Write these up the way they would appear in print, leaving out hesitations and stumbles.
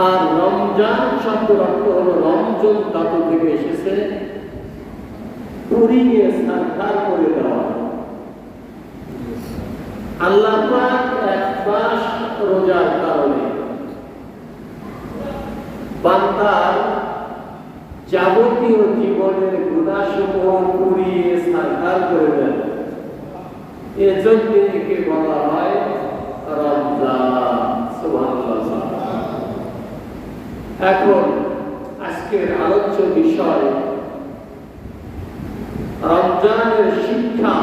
আর রমজান শব্দের অর্থ হলো রমজান ধাতু থেকে এসেছে পুড়িয়ে সারখার করে দেওয়া। আল্লাহ পাক এক মাস রোজার কারণে বান্দার যাবতীয় জীবনের গুনাহসমূহ পুড়িয়ে সারখার করে দেন। এজন্য একে বলা হয় রমজান। সুবহানাল্লাহ। এখন আজকের আলোচ্য বিষয় রমজানের শিক্ষা,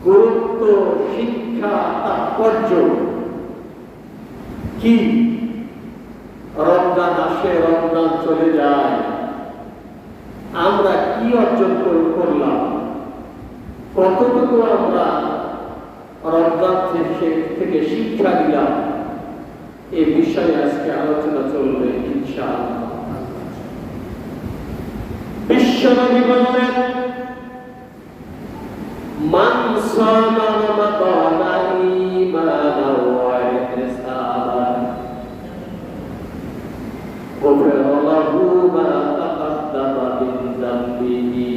গুরুত্ব, শিক্ষা, তাৎপর্য কি? রমজান আসে, রমজান চলে যায়, আমরা কি অর্জন করলাম, কতটুকু আমরা রমজান থেকে শিক্ষা দিলাম, এই বিষয়ে আজকে আলোচনা চলবে ইনশাআল্লাহ। বিশ্বনবী বললেন, মান সামা রমাদানা ঈমানান ওয়া ইহতিসাবান গুফিরা লাহু মা তাকাদ্দামা মিন যামবিহি।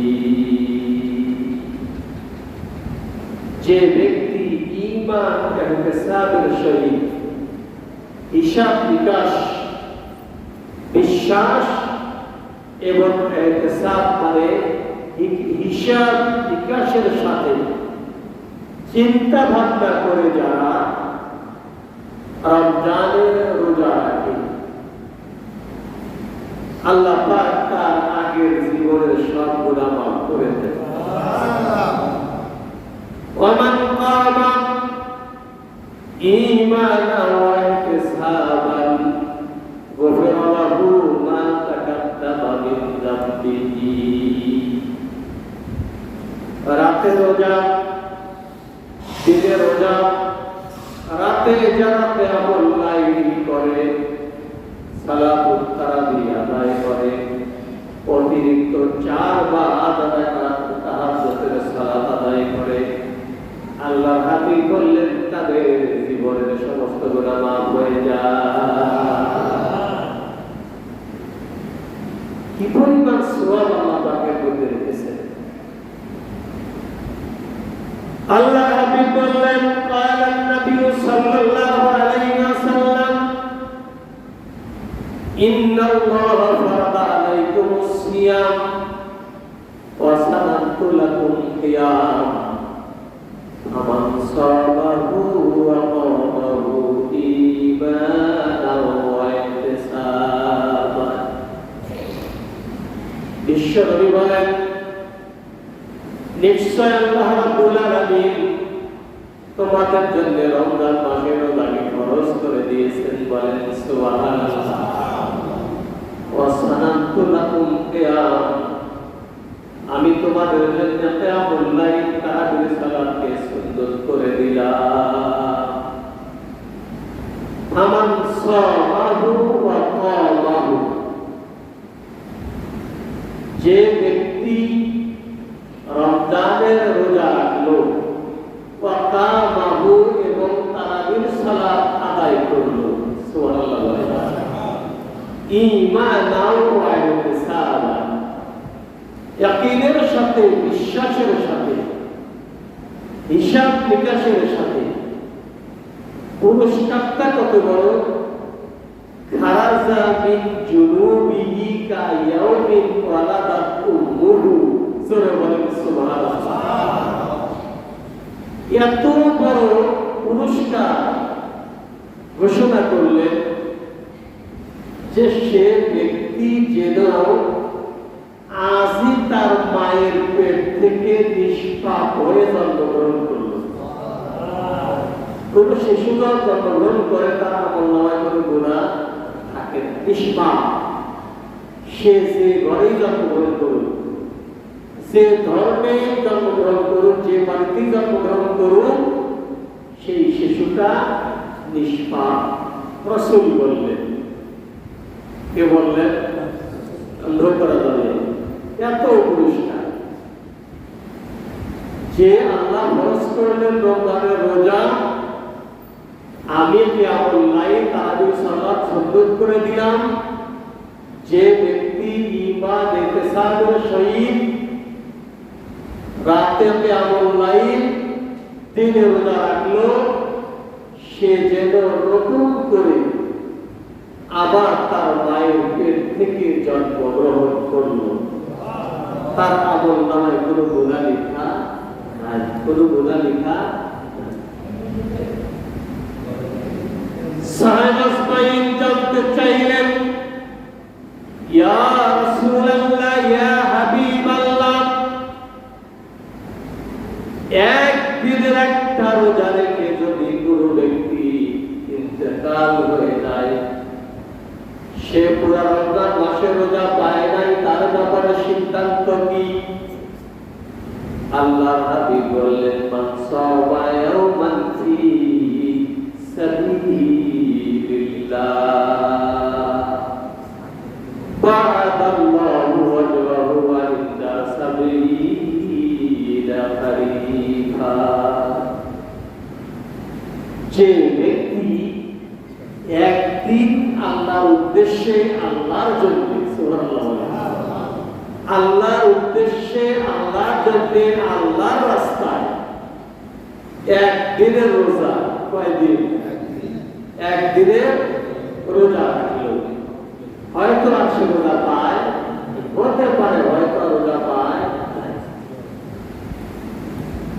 যে ব্যক্তি ঈমান এবং ইহতিসাবের সহিত হিসাব নিকাশ, বিশ্বাস এবং ইহতিসাব মানে হিসাব নিকাশের সাথে চিন্তা ভাবনা করে যারা রমজানের রোজা রাখে, আল্লাহ পাক তার আগের জীবনের সব গুনাহ মাফ করে দেন। ওয়ামান কামা ঈমানান ওয়া ইহতিসাবান গুফিরা লাহু মা তাকাদ্দামা মিন যামবিহি। রাতে রোজা, দিনে রোজা, রাতে যারা কিয়ামুল লাইল করে, সালাতুত তারাবি আদায় করে, অতিরিক্ত 4 বার তাহাজ্জুদের সালাত আদায় করে, আল্লাহর হাবিব বললেন তাদের জীবনের সমস্ত গুনাহ মাফ হয়ে যায়। কি পরিমাণ সওয়াব আল্লাহ পাকের মধ্যে রেখেছেন। আল্লাহ হাবিব বললেন, ক্বালান নবী সাল্লাল্লাহু আলাইহি ওয়াসাল্লাম, ইন্নাল্লাহা ফারাদা আলাইকুমুস সিয়াম ওয়া সানানতু লাকুম কিয়াম ফামান সামাহু ওয়া কামাহু ঈমানান ওয়া ইহতিসাবান। বিশ্বনবী বলেন, নিশ্চয় আল্লাহ রাব্বুল আলামিন তোমাদের জন্য রমজান মাসের রোজাকে ফরজ করে দিয়েছেন। বলেন সুবহানাল্লাহ। ওয়া সানানতু লাকুম কিয়াম, আমি তোমাদের জন্য কিয়ামুল লাইল তারাবির সালাতকে সুন্নাত করে দিলাম। ফামান সামাহু ওয়া কামাহু, যে ব্যক্তি রমজানের রোজা রাখলো, ওয়া কামাহু এবং তারাবির সালাত আদায় করলো, সুবহানাল্লাহ, ঈমানান ওয়া ইহতিসাবান, ইয়াকিনের সাথে, বিশ্বাসের সাথে, হিসাব নিকাশের সাথে, পুরস্কারটা কত বড়! খারাজা মিন জুনুবিহি কা ইয়াউমিন ওয়ালাদাত উম্মুহু। সূরা বলেন সুবহানাল্লাহ। এত বড় পুরস্কার ঘোষণা করলেন যে সে ব্যক্তি যেন আজই তার মায়ের পেট থেকে নিষ্পাপ হয়ে জন্মগ্রহণ করল। কোন শিশুরা জন্মগ্রহণ করে তার আমলনামায় কোনো গুনাহ থাকে না, নিষ্পাপ। সে যে ঘরেই জন্মগ্রহণ করুক, যে ধর্মে জন্মগ্রহণ করুক, যে বাড়িতেই জন্মগ্রহণ করুক, সেই শিশুটা নিষ্পাপ। রাসূল বললেন, কে বললেন? অন্ধ করা যাবে। এত পুরস্কার যে আল্লাহ ফরজ করলেন রমজানের রোজা, আমি কিয়ামুল লাইল তারাবির সালাত সুন্নাত বলেছিলাম যে ব্যক্তি ঈমান ইহতিসাবের সহিত রাতে কিয়ামুল লাইল দিনে রোজা রাখলো, সে যেন নতুন করে আবার তার মায়ের পেট থেকে জন্মগ্রহণ করলো। তার আমল নামায় কোনো গুনাহ লেখা নাই, কোনো গুনাহ লেখা। সাহাবা ইসমাঈল জানতে চাইলেন, ইয়া রাসূলুল্লাহ, ইয়া হাবিবাল্লাহ, একদিনের একটা রোজা রেখে যদি কোনো ব্যক্তি ইন্তেকাল হয়ে যায়, সে পুরা রমজান মাসে রোজা পায় নাই, তার ব্যাপারে সিদ্ধান্ত কি? আল্লাহর হাবিব বললেন, মান সাওমা ইয়াওমান ফি সাবিলিল্লাহ বা'দাল্লাহু ওয়াজহাহু ইনদা সাবিলিনা খরিফা। যে ব্যক্তি একদিন আল্লাহর উদ্দেশ্যে, আল্লাহর জন্য, সুবহানাল্লাহ, আল্লাহর উদ্দেশ্যে, আল্লাহর জন্য, আল্লাহর রাস্তায় একদিনের রোজা, কয়দিন? একদিনের রোজা রাখলো, হয়তো আর সে রোজা পায়, হতে পারে হয়তো রোজা পায়।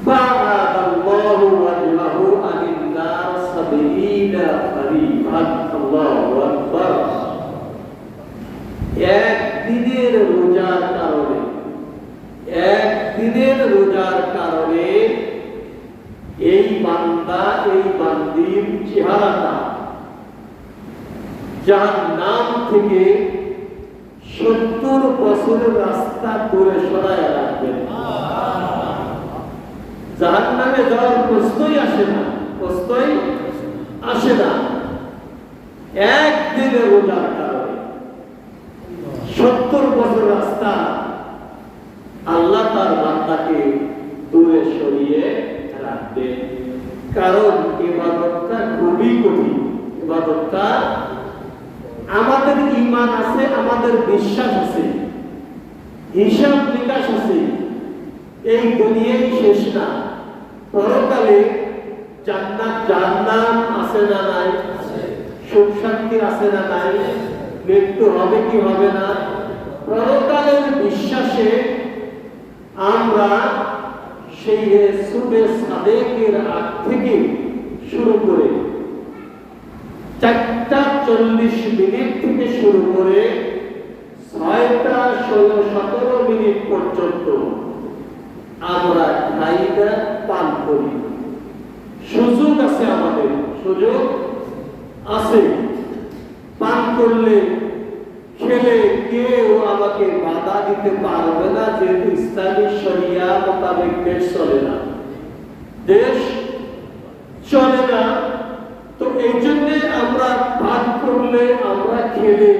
বা'দাল্লাহু ওয়াজহাহু আনিন নার সাবিলিনা খরিফান। আল্লাহু আকবার। একদিনের রোজার কারণে, একদিনের রোজার কারণে এই বান্দা, এই বান্দির চেহারাটা জাহান্নাম থেকে 70 বছরের রাস্তা দূরে সরায় রাখবেন। জাহান্নামে যাওয়ার প্রশ্নই আসে না, প্রশ্নই আসে না। একদিনের রোজার কারণে 70 বছর রাস্তা আল্লাহ তার বান্দাকে দূরে সরিয়ে রাখবেন। কারণ ইবাদতটা খুবই কঠিন। ইবাদতটা, আমাদের ঈমান আছে, আমাদের বিশ্বাস আছে, হিসাব নিকাশ আছে, এই দুনিয়ায় শেষ না। পরকালে জান্নাত জাহান্নাম আছে না নাই? সুখ শান্তি আছে না নাই? মৃত্যু হবে কি হবে না? পরকালের বিশ্বাসে আমরা সেই সুবে সাদেকের আগ থেকে শুরু করে 4:40 মিনিট থেকে শুরু করে 6:16-17 মিনিট পর্যন্ত আমরা খাইটা পান করি। সুযোগ আছে, আমাদের সুযোগ আছে। পান করলে, খেলে কেউ আমাকে বাধা দিতে পারবে না, যেহেতু ইসলামী শরিয়া মোতাবেক দেশ চলে না, দেশ চলে না। তো এই জন্য আমরা পান করলে, আমরা খেলে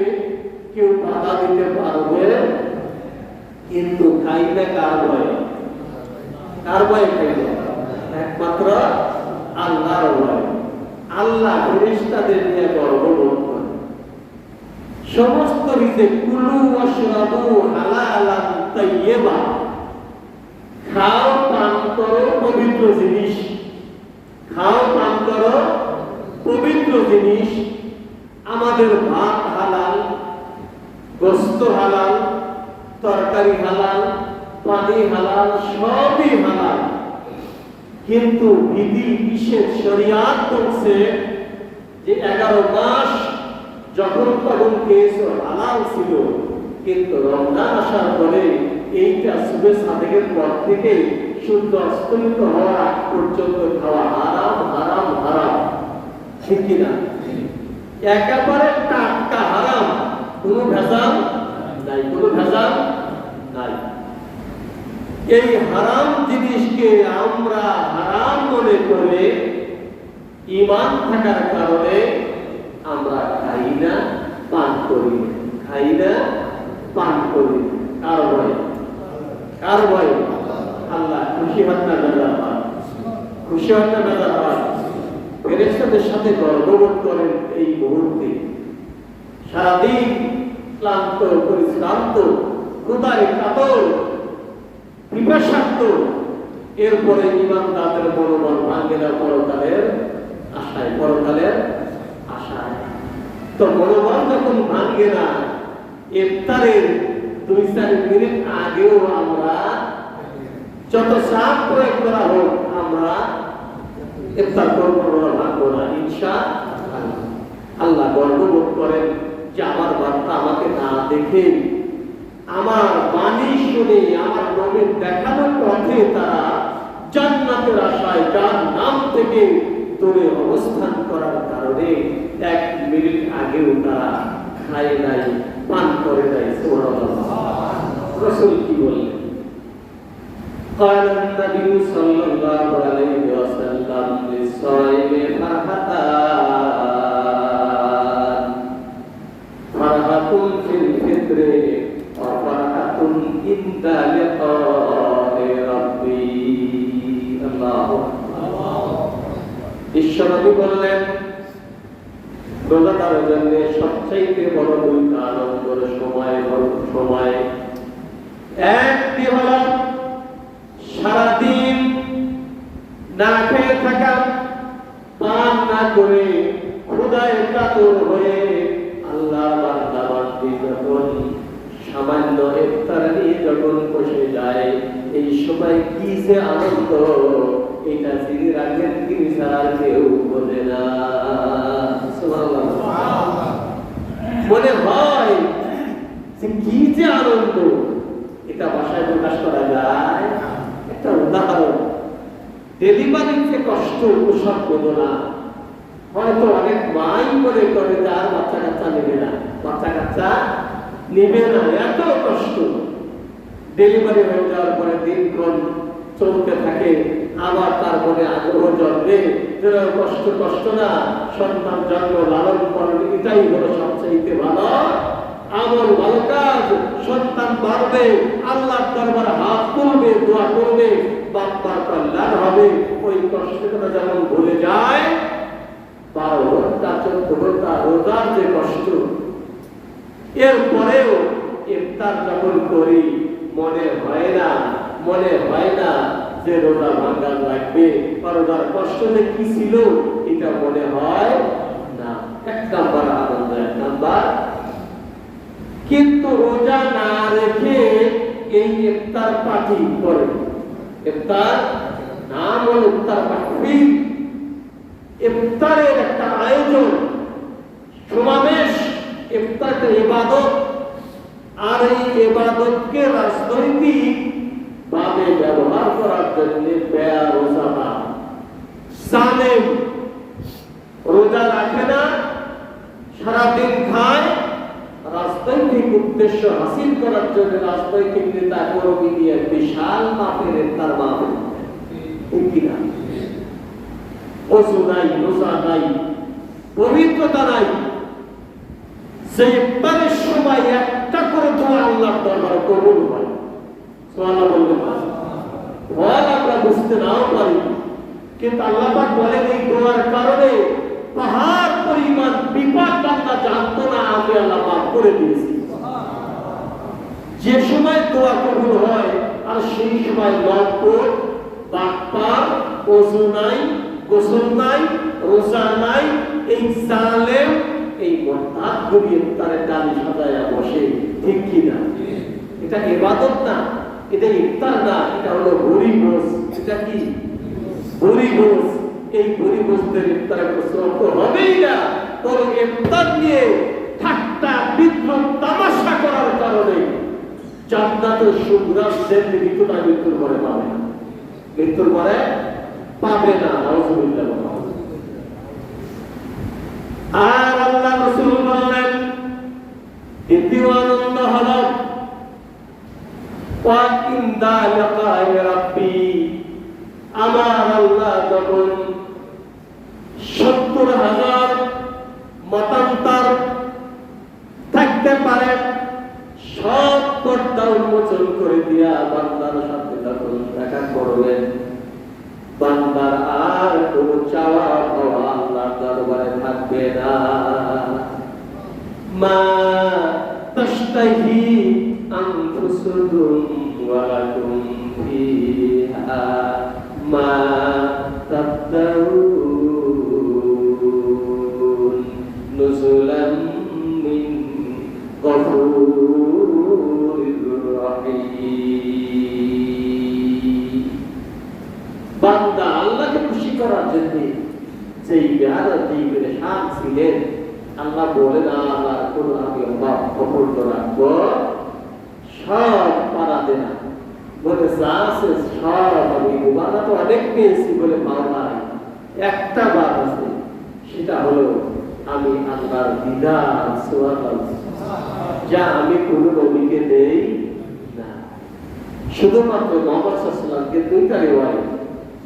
কেউ বাধা দিতে পারবে, কিন্তু খাইলে কার ভয়ে? কার ভয়ে খাইলে? একমাত্র আল্লাহর ভয়ে। আল্লাহ ফেরেশতাদের নিয়ে গর্ববোধ করে। সমস্ত রিজিক, কুলু ওয়াশরাবু হালালান তাইয়্যিবা, খাও পান করো পবিত্র জিনিস, খাও পান করো পবিত্র জিনিস। আমাদের ভাত হালাল, গোশত হালাল, তরকারি হালাল, পানি হালাল, সবই হালাল। কিন্তু বিধি বিশেষ শরিয়াত বলছে যে 11 মাস যখন তখন কেস হালাল ছিল, কিন্তু রমজান আসার পরে এইটা সুবে সাদেকের পর থেকে সূর্য অস্তমিত হওয়ার আগ পর্যন্ত খাওয়া হারাম, হারাম, হারাম। ঠিক কিনা? একেবারে টাটকা হারাম, কোনো ভেজাল নাই, কোনো ভেজাল নাই। এই হারাম জিনিসকে আমরা হারাম মনে করে ঈমান থাকার কারণে আমরা খাই না, পান করি, খাই না, পান করি। কার ভয়? কার ভয়? আল্লাহ খুশি হন না বেজার হয়, খুশি হন না বেজার হয়। ফেরেশতাদের সাথে গর্ববোধ করেন এই মুহূর্তে। সারাদিন ক্লান্ত পরিশ্রান্ত, ক্ষুধায় কাতর, পিপাসার্ত, এরপরে ইমানদারদের মনোবল ভাঙে না পরকালের আশায়, পরকালের আশায়। তো মনোবল যখন ভাঙে না, ইফতারের 2-4 মিনিট আগেও আমরা যত চাপ প্রয়োগ করা হোক, আমরা ইফতার করবো না, ভাঙবো না ইনশাআল্লাহ। আল্লাহ গর্ববোধ করেন যে আমার বার্তা আমাকে না দেখে, আমার বাণী শুনে, আমার নবীর দেখানোর পথে তারা জান্নাতের আশায় যার নাম থেকে দূরে অবস্থান করার কারণে 1 মিনিট আগেও তারা খায় নাই, পান করে নাই। সুবহানাল্লাহ। রাসূল কি বললেন? قال النبي صلى الله عليه وسلم للصائم فرحتان فرحة في الفطر وفرحة عند لقاء ربي। الله ঈশ্বরী বললেন, রোজাদারের জন্য সবচাইতে বড় 2টা আনন্দের সময়, একটি হল সারাদিন না খেয়ে থাকা, পান না করে ক্ষুধায় কাতর হয়ে আল্লাহ বান্দা বান্দি যখন সামান্য ইফতার নিয়ে যখন বসে যায়, এই সময় কি যে আনন্দ, এটা যিনি রাখেন তিনি ছাড়া কেউ বোঝে না। মনে হয় যে কি যে আনন্দ, এটা ভাষায় প্রকাশ করা যায়। একটা উদাহরণ, ডেলিভারিতে কষ্ট, প্রসব বেদনা হয়তো অনেক মাই মনে করে যে আর বাচ্চা কাচ্চা নেবে না, বাচ্চা কাচ্চা নেবে না, এত কষ্ট। ডেলিভারি হয়ে যাওয়ার পরে দিনক্ষণ চলতে থাকে, আবার তারপরে আগ্রহ জন্মে, কষ্ট না, সন্তান জন্ম লালন পালন, এটাই হলো সবচাইতে ভালো আমল, ভালো কাজ। সন্তান বাড়বে, আল্লাহর দরবারে হাত তুলবে, দোয়া করবে, বাপ্পার কল্যাণ হবে। ওই কষ্টটা যেমন ভুলে যায়, 12 ঘন্টা 14 ঘন্টা রোজার যে কষ্ট, এরপরেও ইফতার যখন করি মনে হয় না যে রোজা ভাঙা লাগবে, রোজার কষ্ট যে কি ছিল এটা মনে হয় না। 1 নাম্বার আনন্দ, 1 নাম্বার। কিন্তু রোজা না রেখে এই ইফতার পার্টি করে, ইফতার নাম হল ইফতার পার্টি, ইফতারের একটা আয়োজন, সমাবেশ। ইফতারটা ইবাদত, আর এই ইবাদতকে রাজনৈতিক ভাবে ব্যবহার করার জন্য বেয়ারোজানা জালেম, রোজা রাখে না, সারাদিন খায়, রাজনৈতিক উদ্দেশ্য হাসিল করার জন্য রাজনৈতিক নেতা কর্মী দিয়ে বিশাল মাপের ইফতার মাহফিল, ঠিক কিনা? ওযু নাই, রোজা নাই, পবিত্রতা নাই। সেই ইফতারের সময় একটা করে দোয়া আল্লাহর দরবারে কবুল হয়। সুবহানাল্লাহ বলবেন। ফল আমরা বুঝতে নাও পারি, কিন্তু আল্লাহ পাক বলেন এই দোয়ার কারণে পাহাড় পরিমাণ বিপদ বান্দা জানতো না, আমি আল্লাহ পাক করে দিয়েছি। যে সময় দোয়া কবুল হয় আর সেই সময় লম্পট, বাটপার, ওযু নাই, গোসল নাই, রোজা নাই, এই জালেম, এই মুরতাদ গুলি ইফতারের ডালি সাজায়া বসে, ঠিক কিনা? এটা ইবাদত না, এটা ইফতার না, এটা হলো ভুরিভোজ। এটা কি? ভুরিভোজ। এই ভুরিভোজদের ইফতারের প্রশ্ন হবেই না। তোর ইফতার নিয়ে ঠাট্টা বিদ্রুপ তামাশা করার কারণে জান্নাতের সুগ্রাস যেমনি মৃত্যুর পরে পাবে না, মৃত্যুর পরে পাবে না। নাউযুবিল্লাহ। আর আল্লাহ রাসূল বললেন, দ্বিতীয় আনন্দ হলো ওয়াকিন্দা লিকাই রাব্বি, আমার আল্লাহ যখন 70,000 মতান্তর থাকতে পারে, সব পর্দা উন্মোচন করে দিয়া বান্দার সাথে যখন দেখা করবেন, বান্দার আর কোন চাওয়া পাওয়া আল্লাহর দরবারে থাকবে না। মা তাশতাহি আনফুসুকুম ওয়া লাকুম ফিহা মা তাবতাউন নুজুলাম মিন গফুরির রহিম। বান্দা আল্লাহকে খুশি করার জন্য যেই বেয়াদব যেই পেরেশান ছিলেন, আল্লাহ বলেন আল্লাহ কোন আমি অভাব অপূর্ণ রাখবো, সব পারা দেনা বলে যা আছে সব আমি বাধা তো অনেক পেয়েছি বলে পাওয়া নাই, একটা বাদ আছে, সেটা হলো আমি আল্লাহর দিদার, সুবহানাল্লাহ, যা আমি কোনো নবীকে দেই না। শুধুমাত্র মুহাম্মদ সাল্লাল্লাহু আলাইহি ওয়াসাল্লামকে দুইটা রিওয়ায়াত,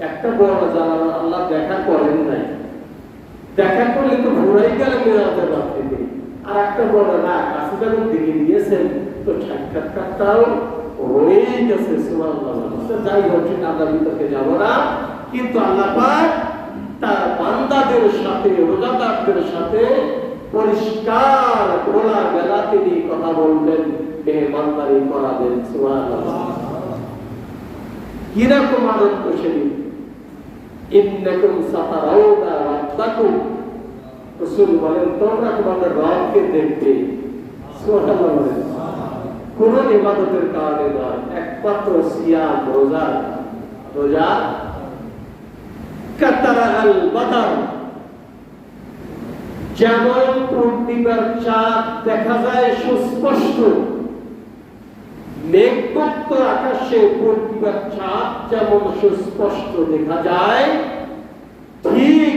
একটা বড় জানানো আল্লাহ দেখা করেন নাই, দেখা করলে তো ভুলাই গেল মেরাজের রাত্রিতে, আর একটা বড় না কাছে যখন দিকে দিয়েছেন তো সাক্ষাৎকারটাও হয়েই গেছে। সুবহানাল্লাহ। যাই হোক সেটা আমরা বিতর্কে যাব না, কিন্তু আল্লাহ পাক তার বান্দাদের সাথে, রোজাদারদের সাথে পরিষ্কার খোলা বেলা তিনি কথা বলবেন, মেহমানদারি করাবেন। সুবহানাল্লাহ। কিরকম আনন্দ সেদিন, ইন্নাকুম সাতারাউনা রাব্বাকুম, রাসূল বলেন তোমরা তোমাদের রবকে দেখবে। সুবহানাল্লাহ। কোন ইবাদতের কারণে নয়, একমাত্র সিয়াম, রোজা কাতারা আল বাদার, যেমন পূর্ণিমার চাঁদ দেখা যায় সুস্পষ্ট, মেঘমুক্ত আকাশে পূর্ণিমার চাঁদ যেমন সুস্পষ্ট দেখা যায়, ঠিক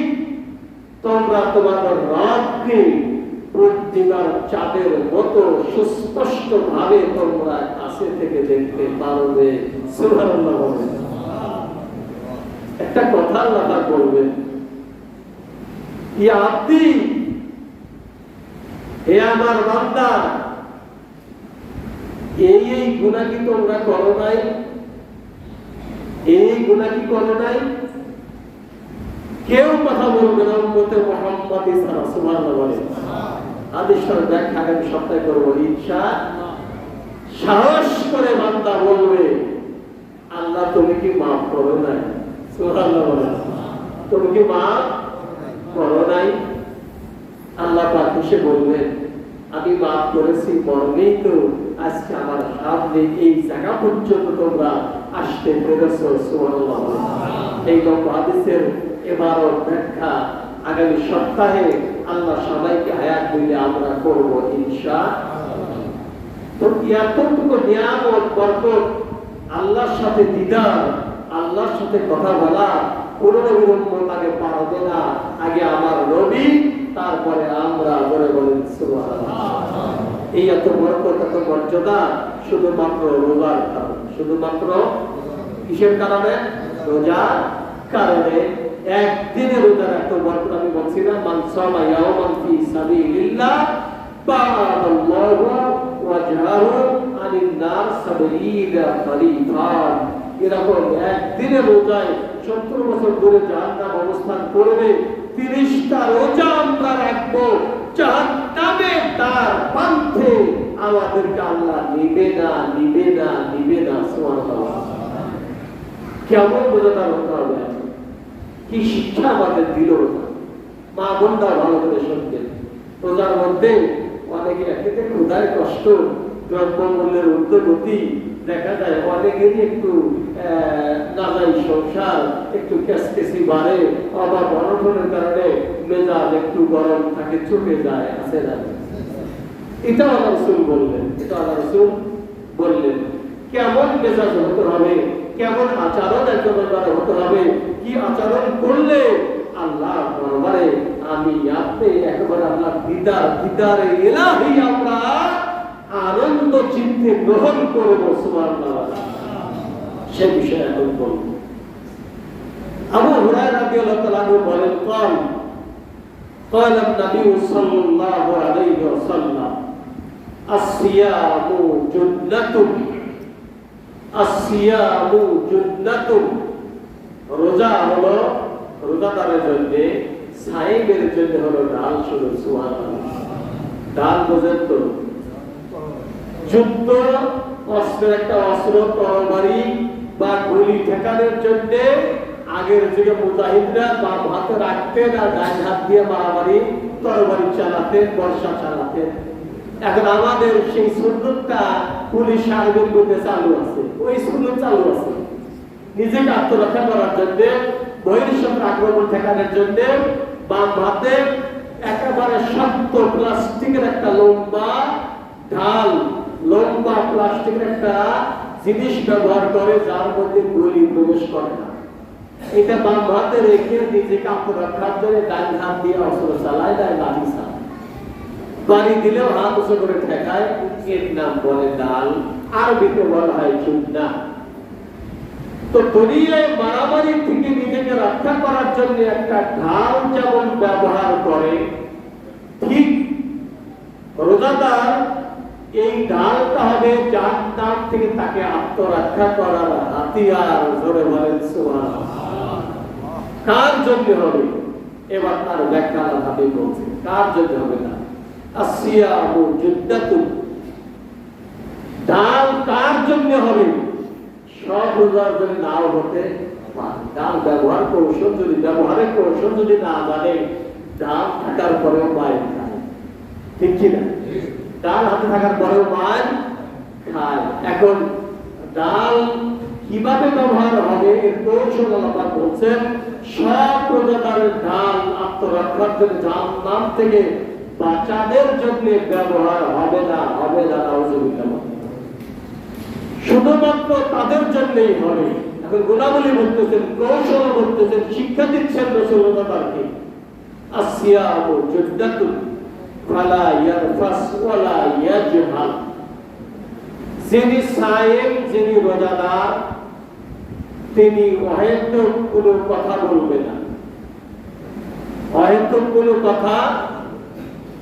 তোমরা তোমাদের রবকে পূর্ণিমার চাঁদের মতো সুস্পষ্ট ভাবে তোমরা কাছে থেকে দেখতে পারবে। সুবহানাল্লাহ। একটা কথা আল্লাহ বলবেন, ইয়া আব্দি, হে আমার বান্দা, এই গুনাহ কি তোমরা করো নাই? এই গুনাহ কি করো নাই? কেউ কথা বলবে না উম্মতে মুহাম্মাদি সাল্লাল্লাহু আলাইহি ওয়াসাল্লাম। আদেশের ব্যাখ্যা আমি সপ্তাহে করব ইনশাআল্লাহ। সাহস করে বান্দা বলবে, আল্লাহ তুমি কি মাফ করো নাই? সুবহানাল্লাহ। তুমি কি মাফ করো নাই? আল্লাহ পাক এসে বলবেন, আমি মাফ করেছি, মর্মেই তো আজকে আমার সামনে এই জায়গা পর্যন্ত তোমরা আসতে পেরেছো। সুবহানাল্লাহ। এই হাদিসের ইবারত ব্যাখ্যা আগামী সপ্তাহে আল্লাহ সবাইকে হায়াত দিলে আমরা করব ইনশাআল্লাহ। তো এতটুকু নিয়ামত, বরকত, আল্লাহর সাথে দিদার, আল্লাহর সাথে কথা বলা কোন নবীর উম্মত আগে পারবে না। আগে আমার নবী, তারপরে আমরা। বলে বলেন সুবহানাল্লাহ। এই এত বরকত, এত মর্যাদা শুধুমাত্র রোজার কারণে। শুধুমাত্র কিসের কারণে? রোজার কারণে। একদিনে রোজার এত বরকত আমি বলছি না, মান সামা ইয়াওমান ফি সাবিলিল্লাহ বা'দাল্লাহু ওয়াজহাহু আনিন নার 70 খরিফান। এরকম একদিনে রোজায় 70 বছর ধরে জাহান্নাম অবস্থান করবে। 30টা রোজা আমরা রাখবো, জাহান্নামে তার পান্থে আমাদেরকে আল্লাহ নিবে না, নিবে না, নিবে না। সুবহানাল্লাহ। কেমন রোজাদার হতে হবে, কি শিক্ষা আমাদের দিল রোজা। মা বোনরা ভালো করে শুনতেন, রোজার মধ্যে অনেকে একেতে ক্ষুধায় কষ্ট, দ্রব্যমূল্যের ঊর্ধ্বগতি দেখা যায়, অনেকেরই একটু নাজাই সংসার, একটু কেসকেসি বাড়ে, আবার অনটনের কারণে মেজাজ একটু গরম থাকে, চুকে যায়, আছে না? এটা আল্লাহ রাসূল বললেন, এটা আল্লাহ রাসূল বললেন কেমন মেজাজ হতে হবে, কেমন আচরণ একজন হতে হবে, কি আচরণ করলে আল্লাহ দরবারে আমি আপনি একেবারে আল্লাহ দিদারে ইলাহি আমরা আনন্দ চিত্তে গ্রহণ করব। সুবহানাল্লাহ। সে বিষয়ে এখন বলব। আবু হুরায়রা রাদিয়াল্লাহু তাআলা বলেন, قال النبي صلى الله عليه وسلم الصيام جنة الصيام جنة। রোজা হলো রোজাদারের জন্য, সাইমের জন্য হলো ঢাল। শুধু সুবহানাল্লাহ। ঢাল বোঝেন তো? যুদ্ধ অস্ত্রের একটা অস্ত্র, তরবারি বা গুলি ঠেকানোর জন্য আগের যুগে মুজাহিদরা বাম হাতে রাখতেন আর ডান হাত দিয়ে মারামারি তরবারি চালাতেন, বর্ষা চালাতেন। এখন আমাদের সেই সুন্নতটা পুলিশ আর্মির মধ্যে চালু আছে, ওই সুন্নত চালু আছে। নিজেকে আত্মরক্ষা করার জন্য, বহির্শত্রু আক্রমণ ঠেকানোর জন্য বাম হাতে একেবারে শক্ত প্লাস্টিকের একটা লম্বা ঢাল, লম্বা প্লাস্টিকের একটা জিনিস ব্যবহার করে, যার মধ্যে গুলি প্রবেশ করে না। এটা বাম হাতে রেখে নিজেকে আত্মরক্ষার জন্য ডান হাত দিয়ে অস্ত্র চালায়, ডান লাঠি চালায়। বাড়ি দিলেও হাত উঁচু করে ঠেকায়, এর নাম বলে ঢাল, আরবিতে বলা হয় চুন্না। তো দুনিয়ায় মারামারি থেকে নিজেকে রক্ষা করার জন্য একটা ঢাল যেমন ব্যবহার করে, ঠিক রোজাদার এই ঢালটা হবে জাহান্নাম থেকে তাকে আত্মরক্ষা করার হাতিয়ার। জোরে বলেন সুবহানাল্লাহ। কার জন্য হবে? এবার তার ব্যাখ্যা আল্লাহ হাবিব বলছেন কার জন্য হবে না। আসিয়ামু জুদ্দাতুন, ঢাল কার জন্য হবে? সব রোজার জন্য নাও হতে পারে। ঢাল ব্যবহার কৌশল যদি, ব্যবহারের কৌশল যদি না জানে, ঢাল থাকার পরেও মায়ের খায়, ঠিক কিনা? ডাল হাতে থাকার পরেও মার খায়। এখন ডাল কিভাবে ব্যবহার হবে এর কৌশল আল্লাহ বলছেন, সব রোজাদারের ঢাল আত্মরক্ষার জন্য, জাহান্নাম থেকে বাঁচানোর জন্য ব্যবহার হবে না, হবে না। শুধুমাত্র তাদের জন্যই হবে। এখন গুণাবলী বলতেছেন, কৌশল বলতেছেন, শিক্ষা দিচ্ছেন রাসূলুল্লাহকে। আসিয়ামু জুদ্দাতুন ফালা ইয়ারফাস ওয়ালা ইয়াজহাল, যিনি সায়েম, যিনি রোজাদার, তিনি অহেতুক কোনো কথা বলবে না। অহেতুক কোনো কথা,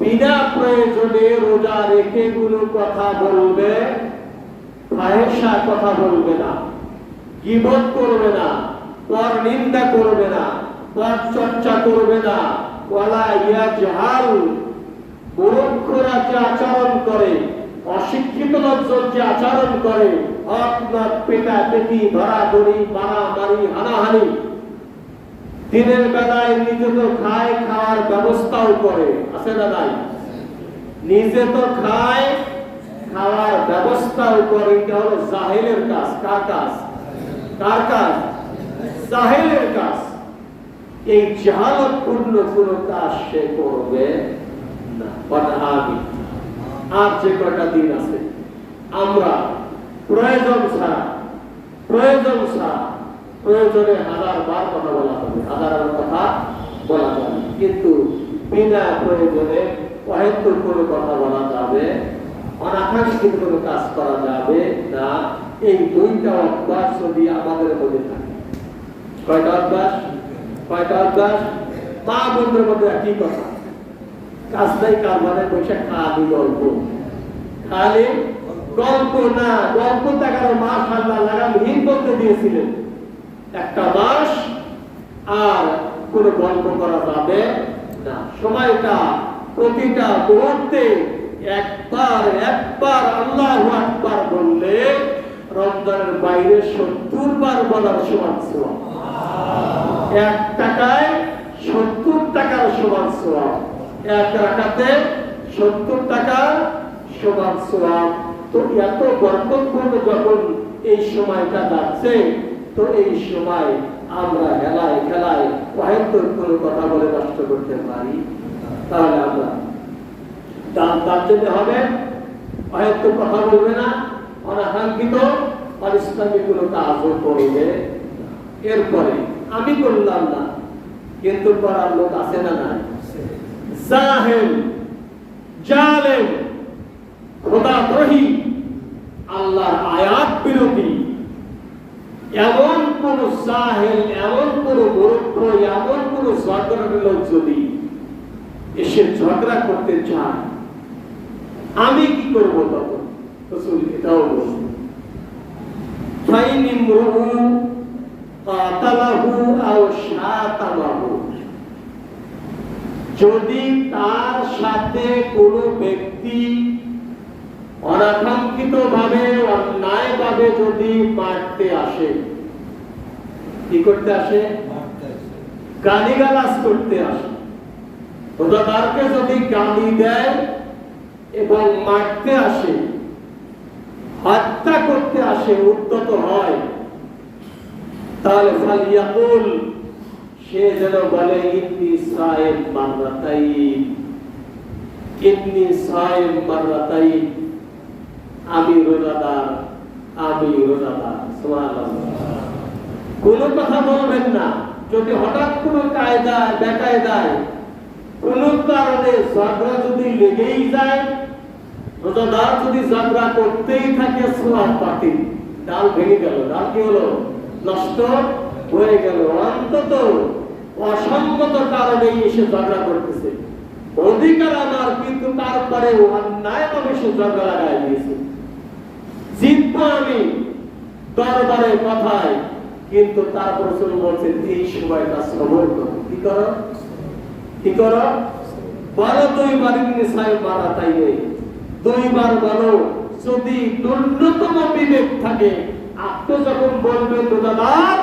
বিনা প্রয়োজনে রোজা রেখে কোনো কথা বলবে, ফাহিশা কথা বলবে না, গীবত করবে না, পর নিন্দা করবে না, পর চর্চা করবে না। ওয়ালা ইয়াজহাল, মূর্খরা যে আচরণ করে, অশিক্ষিত লোকজন যে আচরণ করে, আপনার পেটাপেটি, ধরাধরি, মারামারি, হানাহানি, দিনের বেলায় নিজে তো খায়, খাওয়ার ব্যবস্থাও করে, আছে না নাই? নিজে তো খায়, খাওয়ার ব্যবস্থাও করে। এটা হলো জাহেলের কাজ। কার কাজ? কার কাজ? জাহেলের কাজ। এই জাহালতপূর্ণ কোনো কাজ সে করবে না। আর যে কয়টা দিন আছে, আমরা প্রয়োজন ছাড়া, প্রয়োজনে 1000 বার কথা বলা হবে, 1000 কথা বলা যাবে, কিন্তু বিনা প্রয়োজনে অহেতুক কোনো কথা বলা যাবে, অনাকাঙ্ক্ষিত কোনো কাজ করা যাবে না। এই দুইটা অভ্যাস যদি আমাদের মধ্যে থাকে, কয়টা অভ্যাস? মা বোনদের মধ্যে একই কথা, কাজ নাই কারবারে বসে খালি গল্প, খালি গল্প না। গল্প টাকার মাস আল্লাহ লাগামহীন করতে দিয়েছিলেন, একটা মাস আর কোন গল্প করা যাবে না। সময়টা প্রতিটা মুহূর্তে একবার আল্লাহু আকবার বললে রমজানের বাইরে 70 বার বলার সমান সওয়াব। 1 টাকায় 70 টাকার সমান সওয়াব, 1 রাকাতে 70 টাকার সমান সওয়াব। তো এত বরকতপূর্ণ যখন এই সময়টা যাচ্ছে, তো এই সময় আমরা হেলায় খেলায় অহেতুক কোনো কথা বলে নষ্ট করতে পারি, তাহলে আমরা তার জন্য হবে অহেতুক কথা বলবে না, অনাকাঙ্ক্ষিত অনিসলামিক কোনো কাজও করবে। এরপরে আমি করলাম না, কিন্তু করার লোক আছে না নাই? জাহেল, জালেম, খোদাদ্রোহী, আল্লাহর আয়াত বিরোধী, এমন কোন জাহেল, এমন কোন মূর্খ, এমন কোন ঝগড়ার লোক যদি এসে ঝগড়া করতে চায়, আমি কি করব তখন? রাসূল এটাও বলেন, ফাইন ইমরু কাতালাহু আও শাতামাহু, যদি তার সাথে কোনো ব্যক্তি অনাকাঙ্ক্ষিত ভাবে অন্যায় ভাবে যদি মারতে আসে, কি করতে আসে? গালিগালাজ করতে আসে, রোজাদারকে যদি গালি দেয় এবং মারতে আসে, হত্যা করতে আসে, উদ্যত হয়, তাহলে ফালিয়াকুল, সে যেন বলে ইন্নী সায়েম মাররাতাইন, ইন্নী সায়েম মাররাতাইন, আমি রোজাদার, আমি রোজাদার। সুবহানাল্লাহ। কোনো কথা বলবেন না। যদি হঠাৎ কোনো কায়দায় বেকায়দায় কোনো কারণে ঝগড়া যদি লেগেই যায়, রোজাদার যদি ঝগড়া করতেই থাকে, সোয়াব বাতিল, ডাল ভেঙে গেল, ডাল কি হলো? নষ্ট হয়ে গেল। অন্তত অসঙ্গত কারণে এসে ঝগড়া করতেছে, অধিকার আমার, কিন্তু তারপরে অন্যায় ভাবে সে ঝগড়া লাগাই দিয়েছে। জিতবো আমি দরবারে কথায়, কিন্তু তারপর রাসূল বলছেন এই সময়টা সবর করো। কি করো? কি করো? বলো দুইবার ইন্নী সায়েম মাররাতাইন, দুইবার বলো। যদি ন্যূনতম বিবেক থাকে, আপনি যখন বলবেন রোজাদার,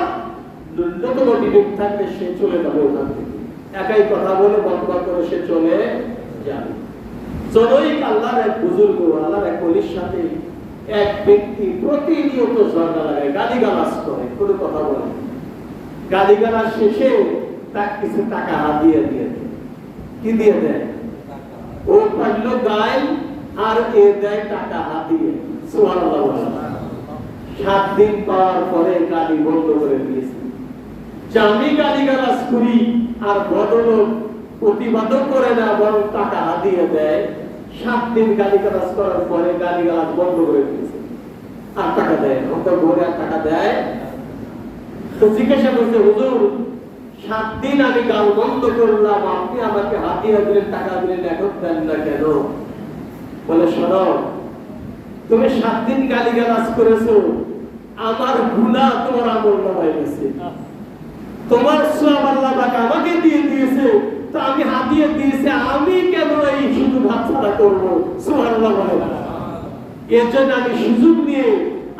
ন্যূনতম বিবেক থাকলে সে চলে যাবে ওখান থেকে। একাই কথা বলে বন্ধ করে সে চলে যাবে। চলোই আল্লাহর এক বুজুর্গ, আল্লাহর এক ওলির সাথে এক ব্যক্তি প্রতিনিয়ত ঝগড়া লাগায়, গালিগালাজ করে, কোনো কথা বলে। গালিগালাজ শেষে তার কিছু টাকা হাতিয়ে দিয়ে দেয়। কি দিয়ে দেয়? ও পারলো গায় আর এ দেয় টাকা হাতিয়ে। সুবহানাল্লাহ। 7 দিন পাওয়ার পরে গালি বন্ধ করে দিয়েছে। আমি গালিগালাজ করি আর বদলোক প্রতিবাদও করে না, বরং টাকা হাতিয়ে দেয়। 7 দিন গালিগালাজ করার পরে গালিগালাজ বন্ধ করে দিয়েছে, আর টাকা দেয় না। তো ঘরে আর টাকা দেয়। তো জিজ্ঞাসা করছে, হুজুর 7 দিন আমি গাল বন্ধ করলাম, আপনি আমাকে হাতিয়ে দিলেন, টাকা দিলেন, এখন দেন না কেন? বলে, শোনো, তুমি 7 দিন গালিগালাজ করেছো, আমার গুনাহ তোমার আমল নামায় গেছে, তোমার সওয়াব আল্লাহ পাক আমাকে দিয়ে দিয়েছে, তো আমি হাতিয়ে দিয়েছি, আমি কেন এই সুযোগ হাতছাড়া করবো? সুবহানাল্লাহ বলে। এর জন্য আমি সুযোগ নিয়ে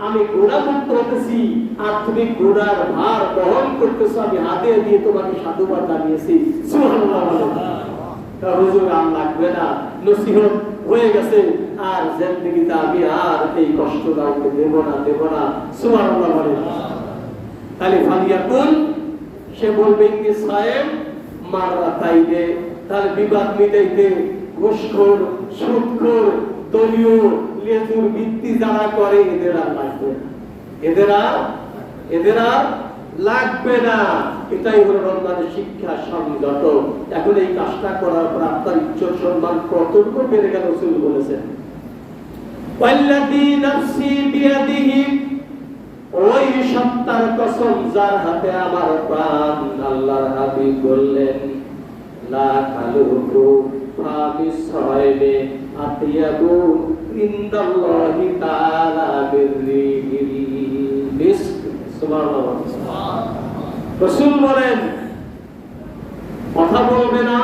আমি গুনাহ মুক্ত হতেছি, আর তুমি গুনার ভার বহন করতেছো, আমি হাতে দিয়ে তোমাকে সাধুবাদ জানিয়েছি। সুবহানাল্লাহ বলে। তা হুজুর আর লাগবে না, নসিহত হয়ে গেছে, আর জিন্দেগিতে আমি আর এই কষ্ট কাউকে দেব না, দেব না। সুবহানাল্লাহ বলে। তাহলে ফালিয়াকুল, সে বলবে ইন্নী সায়েম মাররাতাইন, তাহলে বিবাদ মিটাইতে ঘুষখোর, সুদখোর, দলীয় লেজুর ভিত্তি যারা করে, এদের আর লাগবে না, এদের আর লাগবে না। এটাই হলো রমজানের শিক্ষা, সংযত। এখন এই কাজটা করার পর আপনার ইজ্জত সম্মান কতটুকু বেড়ে গেল, রাসূল বলেছেন, ওয়াল্লাযী নাফসি বিয়াদিহি, ওই সত্তার কসম যার হাতে আমার প্রাণ, আল্লাহর হাবিব বললেন, লা তালুকু ফাবিসাইবে আতিয়াবু ইনদাল্লাহি তাআলা বিররিহিল মিসক। সুবহানাল্লাহ। রাসূল বলেন, কথা বলবে না,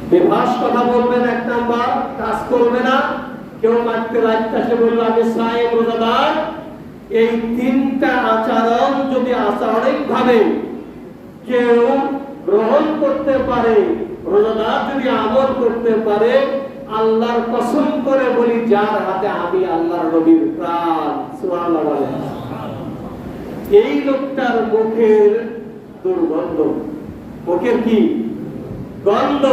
বেফাস কথা বলবে না, 1 নাম্বার, কাজ করবে না, কেউ মারতে লাগতেছে বললো আমি সায়েম রোজাদার, এই 3টা আচরণ যদি আচরণিক ভাবে কেউ গ্রহণ করতে পারে, রোজাদার যদি আমল করতে পারে, আল্লাহর কসম করে বলি, যার হাতে আমি আল্লাহর নবীর প্রাণ, সুবহানাল্লাহ বলেন, এই লোকটার মুখের দুর্গন্ধ, মুখের কি গন্ধ,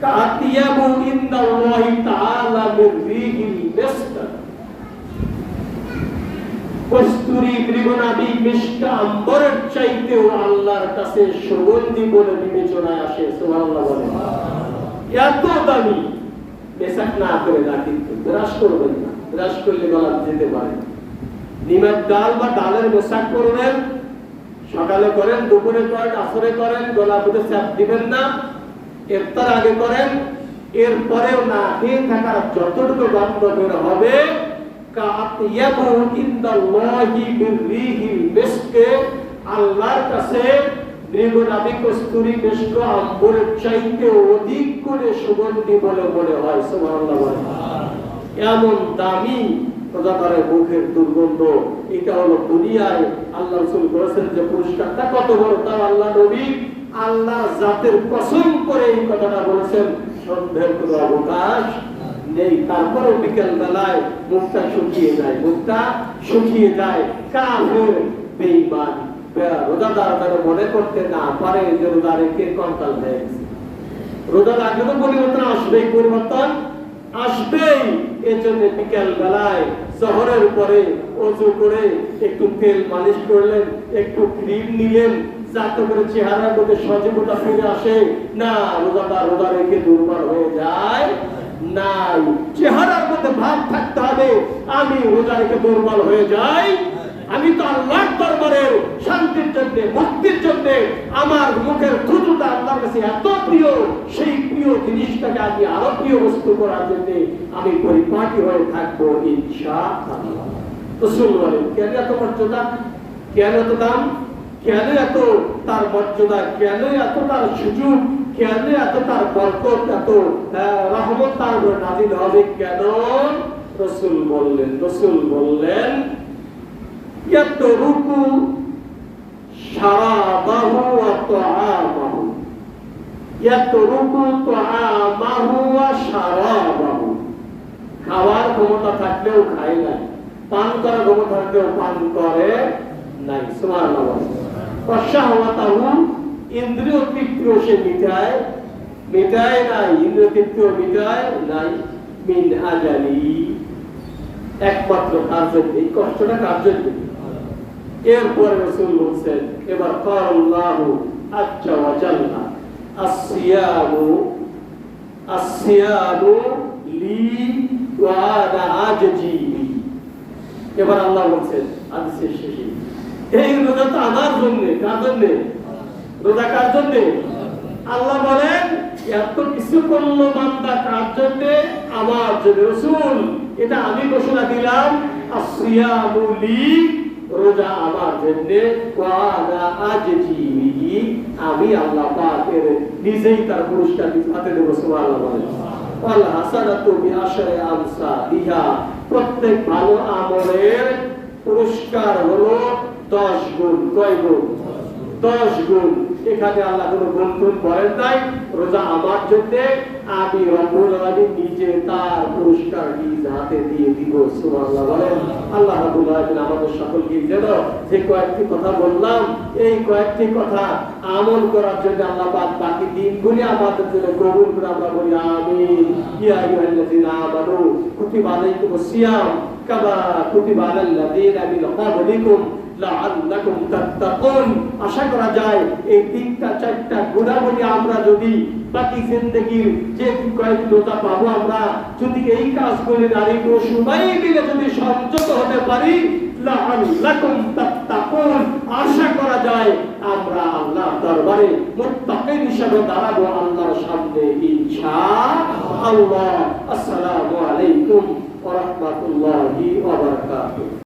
কাতিয়াবু ইনদাল্লাহি তাআলা বিররিহিল মিসক, কস্তুরী মৃগনাভি মিষ্ট আম্বরের চাইতেও আল্লাহর কাছে সুগন্ধি বলে বিবেচনায় আসে। সুবহানাল্লাহ বলেন। এত দামি, মেসাক না করে না, কিন্তু ব্রাশ করবেন না, ব্রাশ করলে গলা যেতে পারে। নিমের ডাল বা ডালের মেসাক করবেন, সকালে করেন, দুপুরে করেন, আসরে করেন, গলা বুঝে চাপ দিবেন না, ইফতার আগে করেন, এরপরেও না খেয়ে থাকার যতটুকু গন্ধ বের হবে, আল্লাহর কাছে মৃগনাভি কস্তুরী মেশক আম্বরের চাইতে অধিক করে সুগন্ধি বলে মনে হয়। সুবহানাল্লাহ বলেন। এমন দামি রোজাদারের মুখের দুর্গন্ধ, এটা হলো দুনিয়ায় আল্লাহ রাসূল বলেছেন যে পুরস্কারটা কত বড়, তাও আল্লাহ নবী আল্লাহ জাতের কসম করে এই কথাটা বলেছেন, সন্দেহের কোনো অবকাশ নেই। তারপরে বিকেল বেলায় মুখটা শুকিয়ে যায়, মুখটা শুকিয়ে যায়। কাফের বেঈমান রোজাদার যেন মনে করতে না পারে যে রোজা রেখে কঙ্কাল হয়ে গেছে। রোজা রাখলে তো পরিবর্তন আসবেই, পরিবর্তন আসবেই। এর জন্য বিকেল বেলায় শহরের উপরে ওযু করে একটু তেল মালিশ করলেন, একটু ক্রিম নিলেন, যাতে করে চেহারার মধ্যে সজীবতা ফিরে আসে। না, রোজাদার রোজা রেখে দুর্বল হয়ে যায় নাই, চেহারার মধ্যে ভাব থাকতে হবে আমি রোজা রেখে দুর্বল হয়ে যাই, আমি তো আল্লাহর দরবারের শান্তির জন্য, মুক্তির জন্য আমার মুখের থুতুটা আল্লাহর কাছে এত প্রিয়, সেই প্রিয় জিনিসটাকে আমি আরো প্রিয় বস্তু করার জন্য আমি পরিপাটি হয়ে থাকবো ইনশাআল্লাহ। রাসূল বলেন, কেন এত মর্যাদা, কেন এত দাম, কেন এত তার মর্যাদা, কেন এত তার সুযোগ, কেন এত তার বরকত, এত রহমত তার উপর নাযিল হবে কেন? রাসূল বললেন ইয়াতরুকু শারাবাহু ওয়া তাআমাহু, ইয়াতরুকু তাআমাহু ওয়া শারাবাহু। খাওয়ার ক্ষমতা থাকলেও খায় না, পান করার ক্ষমতা থাকলেও পান করে নাই। সুবহানাল্লাহ। ওয়া শাহওয়াতাহু, ইন্দ্রিয় তৃপ্তিও সে মিটায় নাই, ইন্দ্রিয় তৃপ্তিও মিটায় নাই। মিন আজালি, একমাত্র তার জন্য, এই কষ্টটা কার জন্য? এরপরে রাসূল বলেন, এবার আল্লাহু আজ্জা ওয়া জাল্লা আসসিয়ামু লি ওয়া আনা আজজি। এবার আল্লাহ বলেন হাদিসের শেষে, এই রোজা তো আমার জন্য। কার জন্য রোজা? কার জন্য? আল্লাহ বলেন এত কিছু করলো বান্দা কার জন্য? আমার জন্য। রাসূল, এটা আমি ঘোষণা দিলাম, আসসিয়ামু লি, রোজা আমার জন্য, ওয়া আনা আজজি, আমি আল্লাহ পাকের নিজেই তার পুরস্কার হাতে দেব। সুবহানাল্লাহ বলেন। ওয়াল হাসানাতু বিআশরি আমসালিহা, প্রত্যেক ভালো আমলের পুরস্কার হলো 10 গুণ। কয় গুণ? 10 গুণ। এখানে আল্লাহ কোনো গুণ বলেন নাই। রোজা আমার জন্য, আমি রব্বুল আলামিন নিজে তার পুরস্কার নিজ হাতে দিয়ে দিব। সুবহানাল্লাহ বলেন। আল্লাহ রাব্বুল আলামিন আমাদের সকলকে যেন যে কয়েকটি কথা বললাম, এই কয়েকটি কথা আমল করার জন্য আল্লাহ পাক বাকি দিনগুলি আমাদের জন্য কবুল করে। আমরা বলি আমিন। ইয়া আইয়ুহাল্লাযীনা আমানু কুতিবা আলাইকুমুস সিয়াম কামা কুতিবা আলাল লাযীনা মিন ক্বাবলিকুম লাআল্লাকুম তাত্তাকুন। আশা করা যায় এই 3-4টা গুণাবলী আমরা যদি বাকি জিন্দেগীর যে কয়েক রোজা পাবো, আমরা যদি এই কাজগুলি নারী পুরুষ উভয় মিলে যদি সংযত হতে পারি, লাআল্লাকুম তাত্তাকুন, আশা করা যায় আমরা আল্লাহর দরবারে মুত্তাকিন হিসেবে দাঁড়াবো আল্লাহর সামনে ইনশাআল্লাহ। আসসালামু আলাইকুম ওয়া রাহমাতুল্লাহি ওয়া বারাকাতুহু।